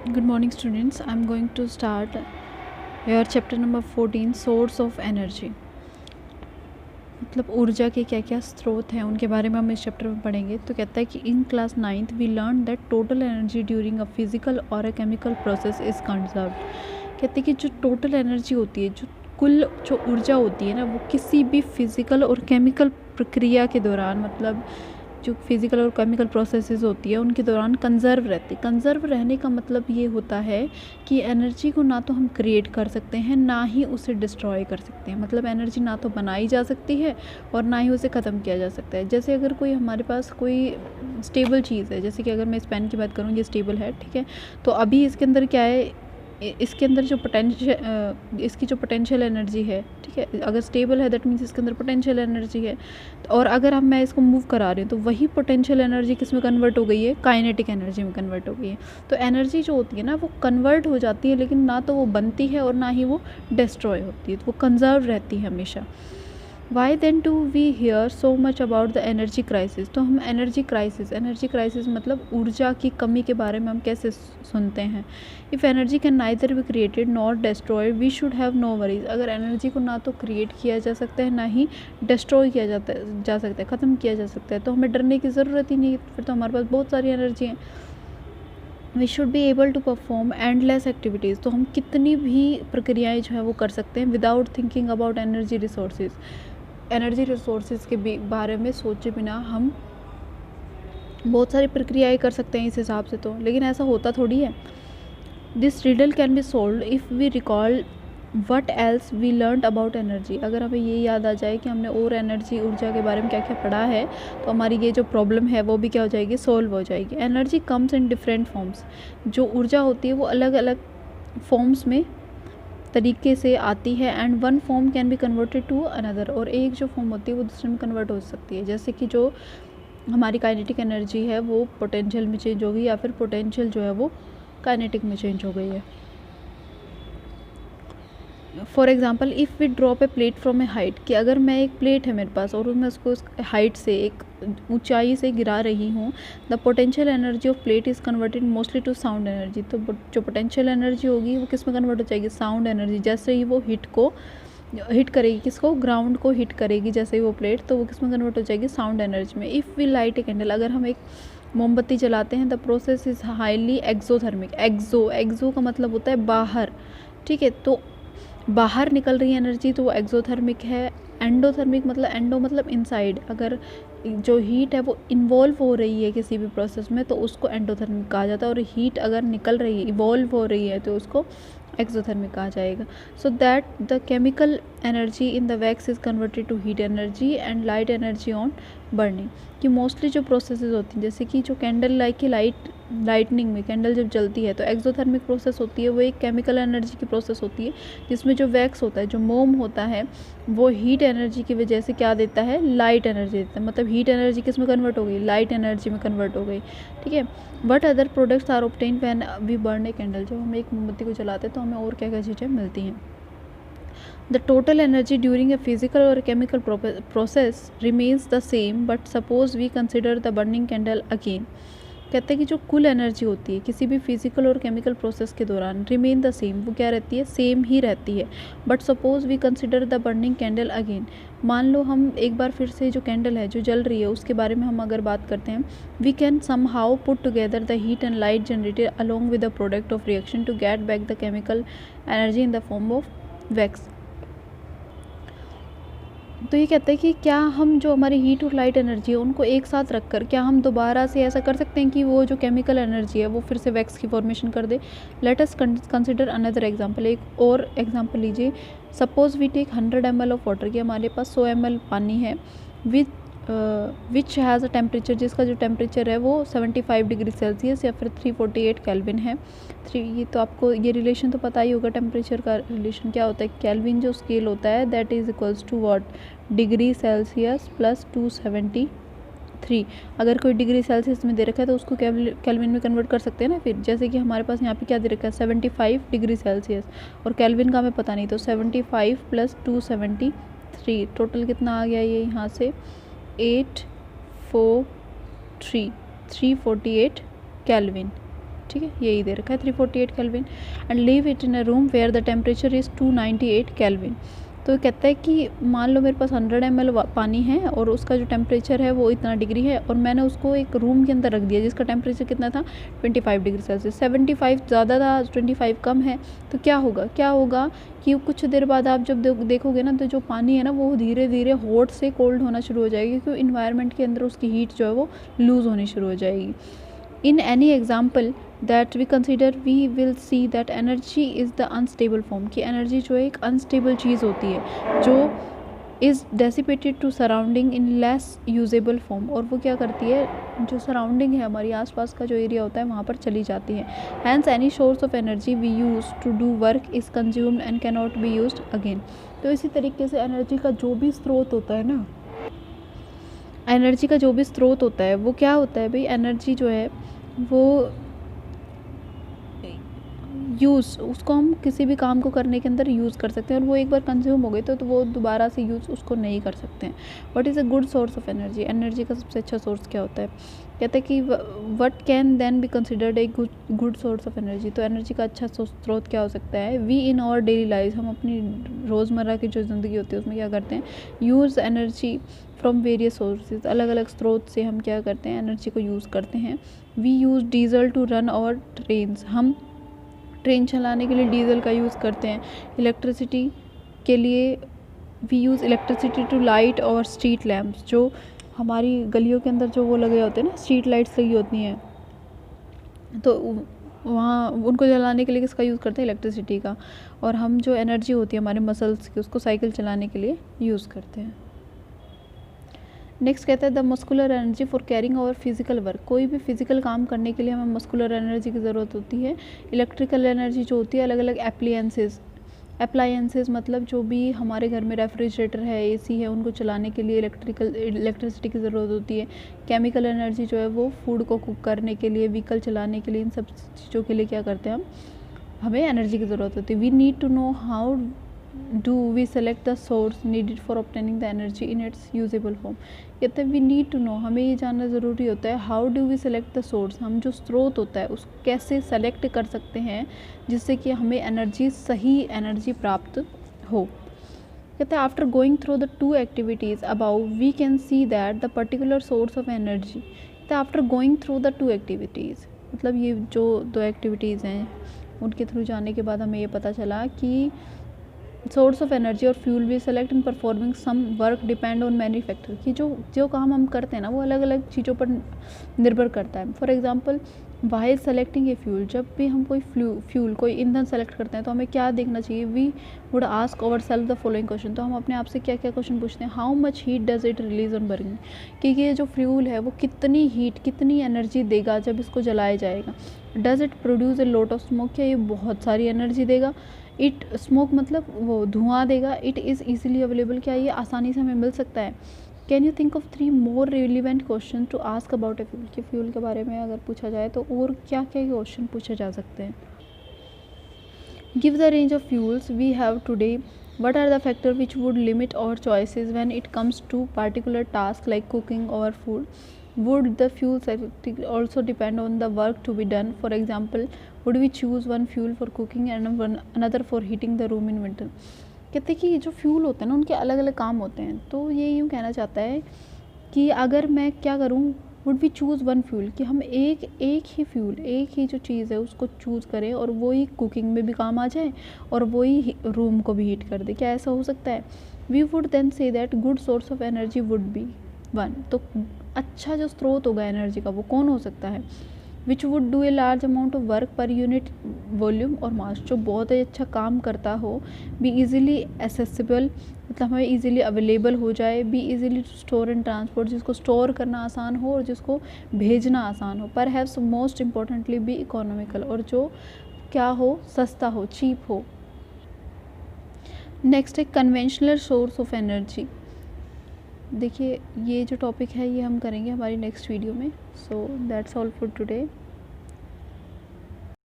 Good morning, students. I'm going to start your chapter number 14, source of energy. मतलब ऊर्जा के क्या क्या स्रोत हैं उनके बारे में हम इस चैप्टर में पढ़ेंगे. तो कहता है कि in class 9th we learn that total energy during a physical और a chemical process is conserved. कहते हैं कि जो टोटल एनर्जी होती है, जो कुल जो ऊर्जा होती है ना, वो किसी भी फिज़िकल और केमिकल प्रक्रिया के दौरान, मतलब जो फिज़िकल और केमिकल प्रोसेसेस होती है उनके दौरान कंज़र्व रहती है. कंज़र्व रहने का मतलब ये होता है कि एनर्जी को ना तो हम क्रिएट कर सकते हैं, ना ही उसे डिस्ट्रॉय कर सकते हैं. मतलब एनर्जी ना तो बनाई जा सकती है और ना ही उसे ख़त्म किया जा सकता है. जैसे अगर कोई हमारे पास कोई स्टेबल चीज़ है, जैसे कि अगर मैं इस पेन की बात करूँ, ये स्टेबल है, ठीक है. तो अभी इसके अंदर क्या है, इसके अंदर जो इसकी जो पोटेंशियल एनर्जी है, ठीक है, अगर स्टेबल है दैट मीन्स इसके अंदर पोटेंशियल एनर्जी है. और अगर अब मैं इसको मूव करा रही हूँ तो वही पोटेंशियल एनर्जी किस में कन्वर्ट हो गई है, काइनेटिक एनर्जी में कन्वर्ट हो गई है. तो एनर्जी जो होती है ना, वो कन्वर्ट हो जाती है, लेकिन ना तो वो बनती है और ना ही वो डिस्ट्रॉय होती है. तो वो कंजर्व रहती है हमेशा. Why then do we hear so much about the energy crisis. तो हम एनर्जी क्राइसिस मतलब ऊर्जा की कमी के बारे में हम कैसे सुनते हैं. If energy can neither be created nor destroy we should have no worries. अगर एनर्जी को ना तो क्रिएट किया जा सकता है, ना ही डिस्ट्रॉय किया जा सकता है, ख़त्म किया जा सकता है, तो हमें डरने की ज़रूरत ही नहीं. फिर तो हमारे पास बहुत सारी एनर्जी हैं. We should be able to perform endless activities. तो हम कितनी भी प्रक्रियाएँ जो है वो कर सकते हैं without thinking about energy resources. Energy resources के बारे में सोचे बिना हम बहुत सारी प्रक्रियाएँ कर सकते हैं इस हिसाब से. तो लेकिन ऐसा होता थोड़ी है. This riddle can be solved if we recall what else we learn about energy. अगर हमें ये याद आ जाए कि हमने और एनर्जी, ऊर्जा के बारे में क्या क्या पढ़ा है, तो हमारी ये जो प्रॉब्लम है वो भी क्या हो जाएगी, सोल्व हो जाएगी. Energy comes in different forms. जो ऊर्जा होती है वो अलग अलग फॉर्म्स में तरीके से आती है. And one form can be converted to another. और एक जो फॉर्म होती है वो दूसरे में कन्वर्ट हो सकती है. जैसे कि जो हमारी काइनेटिक एनर्जी है वो पोटेंशियल में चेंज हो गई, या फिर पोटेंशियल जो है वो काइनेटिक में चेंज हो गई है. For example if we drop a plate from a height, कि अगर मैं एक प्लेट है मेरे पास और मैं उसको उस हाइट से, एक ऊंचाई से गिरा रही हूँ, the potential energy of plate is converted mostly to sound energy. तो जो पोटेंशियल एनर्जी होगी वो किस में कन्वर्ट हो जाएगी, साउंड एनर्जी. जैसे ही वो हिट करेगी, किसको, ग्राउंड को हिट करेगी जैसे ही वो प्लेट, तो वो किस में कन्वर्ट हो जाएगी, साउंड एनर्जी में. If we light a candle, अगर हम एक मोमबत्ती जलाते हैं, the process is highly exothermic. Exo का मतलब होता है बाहर, ठीक है. तो बाहर निकल रही एनर्जी तो वो एक्सोथर्मिक है. एंडोथर्मिक मतलब, एंडो मतलब इनसाइड. अगर जो हीट है वो इन्वॉल्व हो रही है किसी भी प्रोसेस में तो उसको एंडोथर्मिक कहा जाता है. और हीट अगर निकल रही है, इवॉल्व हो रही है, तो उसको एक्सोथर्मिक कहा जाएगा. So that the chemical energy in the wax is converted to heat energy and light energy on burning. कि मोस्टली जो प्रोसेसेस होती हैं, जैसे कि जो कैंडल लाइट की लाइटनिंग में कैंडल जब जलती है तो एक्सोथर्मिक प्रोसेस होती है, वो एक केमिकल एनर्जी की प्रोसेस होती है, जिसमें जो वैक्स होता है, जो मोम होता है, वो हीट एनर्जी की वजह से क्या देता है, लाइट एनर्जी देता है. मतलब हीट एनर्जी किस में कन्वर्ट हो गई, लाइट एनर्जी में कन्वर्ट हो गई, ठीक है. What other products are obtain when we burn a candle. जब हम एक मोमबत्ती को जलाते हैं तो हमें और क्या क्या चीज़ें मिलती हैं. The total energy during a physical or chemical process remains the same, but suppose we consider the burning candle again. कहते हैं कि जो कुल एनर्जी होती है किसी भी फिजिकल और केमिकल प्रोसेस के दौरान, रिमेन द सेम, वो क्या रहती है, सेम ही रहती है. But suppose we consider the burning candle again. मान लो हम एक बार फिर से जो कैंडल है जो जल रही है उसके बारे में हम अगर बात करते हैं, we can somehow put together the heat and light generated along with the product of reaction to get back the chemical energy in the form of wax. तो ये कहते हैं कि क्या हम जो हमारी हीट और लाइट एनर्जी है उनको एक साथ रखकर क्या हम दोबारा से ऐसा कर सकते हैं कि वो जो केमिकल एनर्जी है वो फिर से वैक्स की फॉर्मेशन कर दे. Let us consider another example. एक और एग्जांपल लीजिए. Suppose we take 100 ml of water, कि हमारे पास 100 ml पानी है विच हैज़ अ टेम्परेचर, जिसका जो टेम्परेचर है वो 75 डिग्री सेल्सियस या फिर 348 केल्विन है. ये तो आपको ये रिलेशन तो पता ही होगा. टेम्परेचर का रिलेशन क्या होता है, केल्विन जो स्केल होता है that is equals to what, degree Celsius plus 273. अगर कोई डिग्री सेल्सियस में दे रखा है तो उसको केल्विन में कन्वर्ट कर सकते हैं ना. फिर जैसे कि हमारे पास यहाँ पे क्या दे रखा है, 75 डिग्री सेल्सियस, और केल्विन का हमें पता नहीं, तो 75 प्लस 273 टोटल कितना आ गया ये यहाँ से 843 348 केल्विन. ठीक है, यही दे रखा है 348 kelvin, and leave it in a room where the temperature is 298 kelvin. तो कहता है कि मान लो मेरे पास 100 ml पानी है और उसका जो टेम्परेचर है वो इतना डिग्री है, और मैंने उसको एक रूम के अंदर रख दिया जिसका टेम्परेचर कितना था 25 डिग्री सेल्सियस। 75 ज़्यादा था, 25 कम है, तो क्या होगा कि कुछ देर बाद आप जब देखोगे ना, तो जो पानी है ना वो धीरे धीरे हॉट से कोल्ड होना शुरू हो जाएगी, क्योंकि इन्वायरमेंट के अंदर उसकी हीट जो है वो लूज़ होनी शुरू हो जाएगी। In any example that we consider, we will see that energy is the unstable form, कि energy जो है एक unstable चीज़ होती है जो is dissipated to surrounding in less usable form, और वो क्या करती है, जो सराउंडिंग है हमारी आसपास का जो एरिया होता है वहाँ पर चली जाती है। Hence any source of energy we use to do work is consumed and cannot be used again। तो इसी तरीके से एनर्जी का जो भी स्रोत होता है ना, एनर्जी का जो भी स्रोत होता है वो क्या होता है भाई, एनर्जी जो है वो उसको हम किसी भी काम को करने के अंदर यूज़ कर सकते हैं, और वो एक बार कंज्यूम हो गई तो वो दोबारा से यूज़ उसको नहीं कर सकते हैं। What is a good source of energy, energy का सबसे अच्छा सोर्स क्या होता है, कहते हैं कि what can then be considered a good source of energy. तो एनर्जी का अच्छा स्रोत क्या हो सकता है, we in our daily life, हम अपनी रोज़मर्रा की जो ज़िंदगी होती है उसमें क्या करते हैं, use energy from various sources, अलग अलग स्रोत से हम क्या करते हैं, एनर्जी को यूज़ करते हैं। We use diesel to run our trains, हम ट्रेन चलाने के लिए डीजल का यूज़ करते हैं। इलेक्ट्रिसिटी के लिए we use electricity to light और स्ट्रीट लैम्प्स, जो हमारी गलियों के अंदर जो वो लगे होते हैं ना, स्ट्रीट लाइट्स लगी होती हैं, तो वहाँ उनको जलाने के लिए किसका यूज़ करते हैं, इलेक्ट्रिसिटी का। और हम जो एनर्जी होती है हमारे मसल्स की, उसको साइकिल चलाने के लिए यूज़ करते हैं। नेक्स्ट कहता है the muscular energy for carrying our physical work, कोई भी फिजिकल काम करने के लिए हमें मस्कुलर एनर्जी की ज़रूरत होती है। इलेक्ट्रिकल एनर्जी जो होती है, अलग अलग अप्लायंसेस मतलब जो भी हमारे घर में रेफ्रिजरेटर है, एसी है, उनको चलाने के लिए इलेक्ट्रिसिटी की ज़रूरत होती है। केमिकल एनर्जी जो है वो फूड को कुक करने के लिए, व्हीकल चलाने के लिए, इन सब चीज़ों के लिए क्या करते हैं हमें एनर्जी की ज़रूरत होती है। We need to know how do we select the source needed for obtaining the energy in its usable form। कहते हैं we need to know, हमें ये जानना ज़रूरी होता है how do we select the source, हम जो स्रोत होता है उसको कैसे सेलेक्ट कर सकते हैं जिससे कि हमें एनर्जी, सही एनर्जी प्राप्त हो। कहते हैं after going through the two activities about we can see that the particular source of energy. कहते हैं after going through the two activities, मतलब ये जो दो एक्टिविटीज़ हैं उनके थ्रू जाने के बाद हमें ये पता चला कि सोर्स ऑफ एनर्जी और फ्यूल भी select in performing some work depend on many factor, कि जो काम हम करते हैं ना वो अलग अलग चीज़ों पर निर्भर करता है। For example while selecting a fuel, जब भी हम कोई फ्यूल कोई ईंधन सेलेक्ट करते हैं तो हमें क्या देखना चाहिए, we would ask our self the following question. तो हम अपने आप से क्या क्या क्वेश्चन पूछते हैं, how much heat does it release on burning, कि ये जो फ्यूल है वो कितनी हीट, कितनी एनर्जी देगा जब इसको जलाया जाएगा। Does it produce a lot of smoke, क्या ये बहुत सारी एनर्जी देगा। इट स्मोक मतलब वो धुआं देगा। इट इज़ ईजिली अवेलेबल, क्या ये आसानी से हमें मिल सकता है। Can you think of 3 more relevant question to ask about a fuel, कि फ्यूल के बारे में अगर पूछा जाए तो और क्या क्या क्वेश्चन पूछे जा सकते हैं। Give the range of fuels we have today, what are the factor which would limit our choices when it comes to particular task like cooking और food. Would the fuel cycle also depend on the work to be done? For example, would we choose one fuel for cooking and another for heating the room in winter? कहते हैं कि जो fuel होते हैं ना उनके अलग अलग काम होते हैं, तो ये यूँ कहना चाहता है कि अगर मैं क्या करूँ, would we choose one fuel, कि हम एक ही फ्यूल, एक ही जो चीज़ है उसको चूज़ करें और वही कुकिंग में भी काम आ जाए और वही रूम को भी हीट कर दे। क्या ऐसा हो सकता है? We would then say that good source of energy would be one, तो अच्छा जो स्रोत होगा एनर्जी का वो कौन हो सकता है। Which would do a large amount of work per unit volume और मास, जो बहुत ही अच्छा काम करता हो। बी इजीली एसेसिबल, मतलब हमें इजीली अवेलेबल हो जाए। Be easily to store and transport, जिसको स्टोर करना आसान हो और जिसको भेजना आसान हो। Perhaps most importantly be economical, और जो क्या हो, सस्ता हो, चीप हो। नेक्स्ट है कन्वेंशनल सोर्स ऑफ एनर्जी। देखिए ये जो टॉपिक है ये हम करेंगे हमारी नेक्स्ट वीडियो में। So that's all for today.